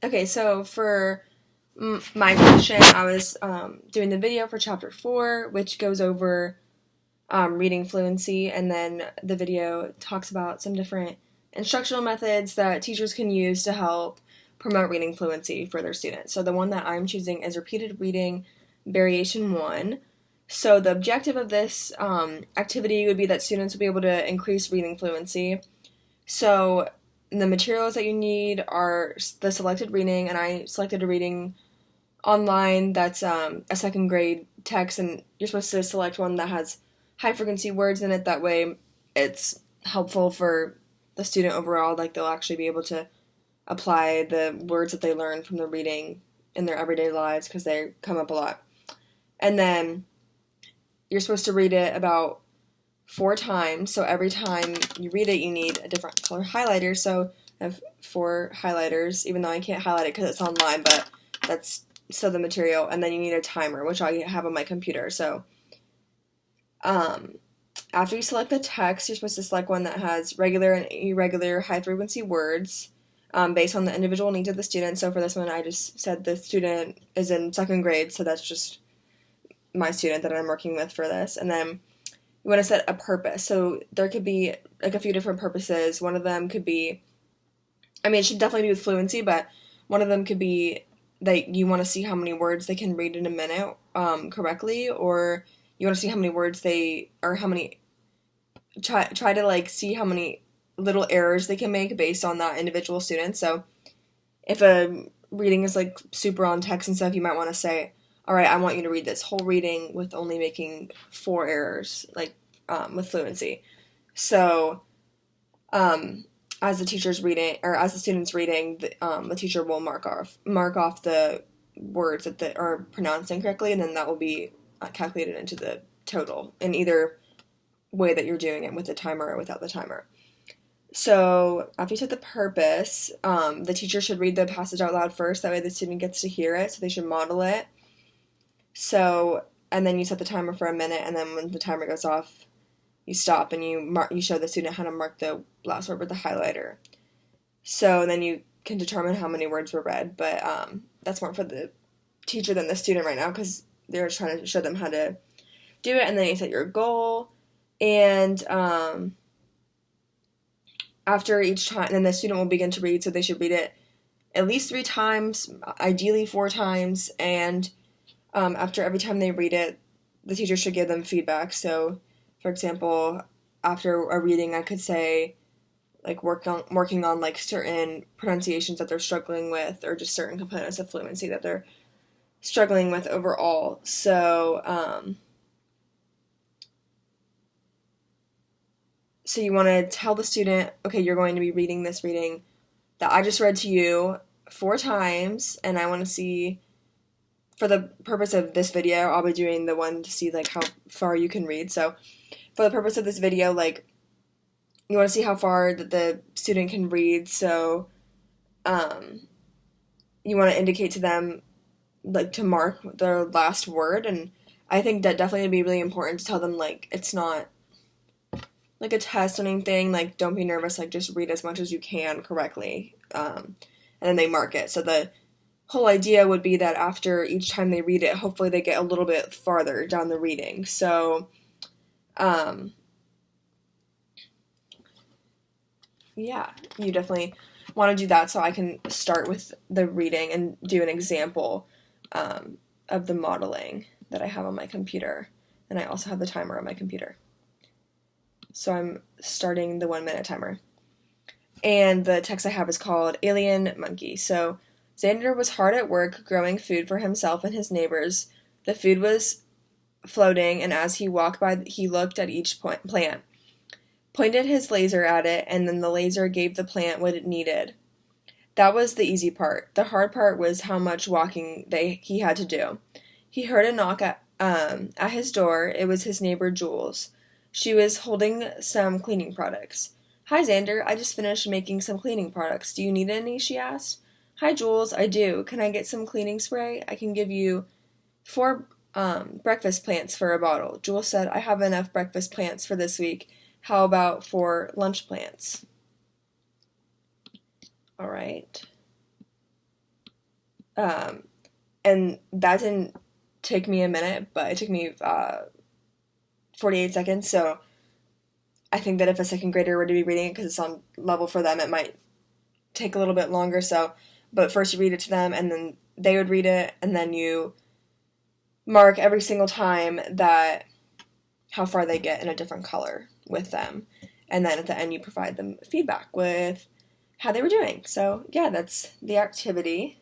Okay, so for my question, I was doing the video for chapter 4, which goes over reading fluency, and then the video talks about some different instructional methods that teachers can use to help promote reading fluency for their students. So the one that I'm choosing is repeated reading variation 1. So the objective of this activity would be that students will be able to increase reading fluency. So the materials that you need are the selected reading, and I selected a reading online that's a second grade text, and you're supposed to select one that has high frequency words in it. That way it's helpful for the student overall, like they'll actually be able to apply the words that they learn from the reading in their everyday lives because they come up a lot. And then you're supposed to read it about 4 times, so every time you read it you need a different color highlighter. So I have 4 highlighters, even though I can't highlight it because it's online, but that's still the material. And then you need a timer, which I have on my computer. So after you select the text, you're supposed to select one that has regular and irregular high frequency words based on the individual needs of the student. So for this one, I just said the student is in 2nd grade, so that's just my student that I'm working with for this. And then you want to set a purpose. So there could be like a few different purposes. One of them could be, it should definitely be with fluency, but one of them could be that you want to see how many words they can read in a minute correctly, or you want to see how many words try to like see how many little errors they can make based on that individual student. So if a reading is like super on text and stuff, you might want to say, all right, I want you to read this whole reading with only making 4 errors, like with fluency. So as the teacher's reading, or as the student's reading, the teacher will mark off the words that they are pronouncing correctly, and then that will be calculated into the total in either way that you're doing it, with the timer or without the timer. So after you set the purpose, the teacher should read the passage out loud first. That way the student gets to hear it, so they should model it. So, and then you set the timer for a minute, and then when the timer goes off, you stop and you show the student how to mark the last word with the highlighter. So then you can determine how many words were read, but that's more for the teacher than the student right now, because they're trying to show them how to do it. And then you set your goal, and after each time, then the student will begin to read, so they should read it at least 3 times, ideally 4 times, and after every time they read it, the teacher should give them feedback. So, for example, after a reading, I could say, like, working on like certain pronunciations that they're struggling with, or just certain components of fluency that they're struggling with overall. So, so you want to tell the student, okay, you're going to be reading this reading that I just read to you 4 times, and I want to see, for the purpose of this video, I'll be doing the one to see like how far you can read. So for the purpose of this video, like, you want to see how far that the student can read. So you want to indicate to them, like, to mark their last word. And I think that definitely would be really important to tell them, like, it's not like a test or anything, like, don't be nervous, like, just read as much as you can correctly, and then they mark it. So the whole idea would be that after each time they read it, hopefully they get a little bit farther down the reading. So yeah, you definitely want to do that. So I can start with the reading and do an example of the modeling that I have on my computer, and I also have the timer on my computer. So I'm starting the 1-minute timer. And the text I have is called Alien Monkey. So Xander was hard at work growing food for himself and his neighbors. The food was floating, and as he walked by, he looked at each plant, pointed his laser at it, and then the laser gave the plant what it needed. That was the easy part. The hard part was how much walking he had to do. He heard a knock at his door. It was his neighbor, Jules. She was holding some cleaning products. Hi, Xander. I just finished making some cleaning products. Do you need any? She asked. Hi, Jules. I do. Can I get some cleaning spray? I can give you 4 breakfast plants for a bottle. Jules said, I have enough breakfast plants for this week. How about 4 lunch plants? All right. And that didn't take me a minute, but it took me 48 seconds. So I think that if a second grader were to be reading it, because it's on level for them, it might take a little bit longer. So, but first you read it to them, and then they would read it, and then you mark every single time that how far they get in a different color with them. And then at the end, you provide them feedback with how they were doing. So, yeah, that's the activity.